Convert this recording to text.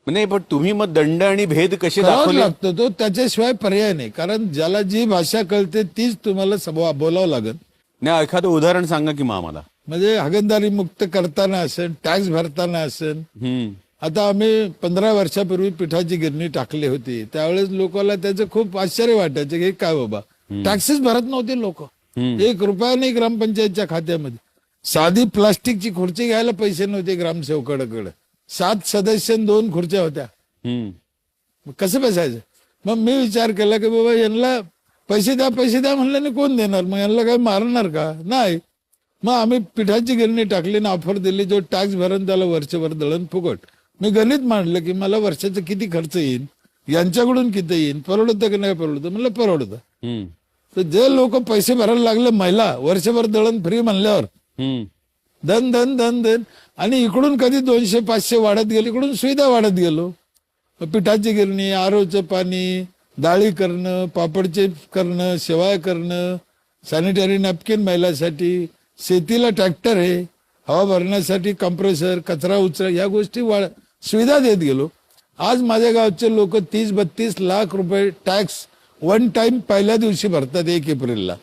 नाही, पण तुम्ही मग दंड आणि भेद कसे करावाच दाखवले? लागतो तो, त्याच्याशिवाय पर्याय नाही. कारण ज्याला जी भाषा कळते तीच तुम्हाला बोलावं लागेल. नाही, एखादं उदाहरण सांगा की मग आम्हाला. म्हणजे हागणदारी मुक्त करताना असेल, टॅक्स भरताना असेल. हम्म. आता आम्ही 15 वर्षापूर्वी पिठाची गिरणी टाकली होती, त्यावेळेस लोकांना त्याचं खूप आश्चर्य वाटायचं की हे काय बाबा, टॅक्सेस भरत नव्हते लोक. 1 रुपया नाही ग्रामपंचायतच्या खात्यामध्ये. साधी प्लास्टिकची खुर्ची घ्यायला पैसे नव्हते ग्रामसेवकाकडे. 7 सदस्य 2 खुर्च्या होत्या. हम्म. मग कसं बसायचं? मग मी विचार केला की बाबा यांना पैसे द्या म्हणल्याने कोण देणार? मग यांना काय मारणार का? नाही. मग आम्ही पिठाची गिरणी टाकली ना, ऑफर दिली, जो टॅक्स भरून त्याला वर्षभर दळण फुकट. मी गणित मांडलं की मला वर्षाचा किती खर्च येईल, यांच्याकडून किती येईल, परवडतं की नाही परवडतं? म्हणलं परवडतं. हम्म. तर जे लोक पैसे भरायला लागले, महिला वर्षभर दळण फ्री म्हणल्यावर हम्म. धन धन धन धन, आणि इकडून कधी 200-500 वाढत गेलो, इकडून सुविधा वाढत गेलो. पिठाची गिरणी, आरोचं पाणी, डाळी करणं, पापड चिप्स करणं, शेवाय करणं, सॅनिटरी नॅपकिन महिलांसाठी, शेतीला ट्रॅक्टर आहे, हवा भरण्यासाठी कॉम्प्रेसर, कचरा उचल, या गोष्टी सुविधा देत गेलो. आज माझ्या गावचे लोक 30-32 लाख रुपये टॅक्स वन टाइम पहिल्या दिवशी भरतात 1 एप्रिलला.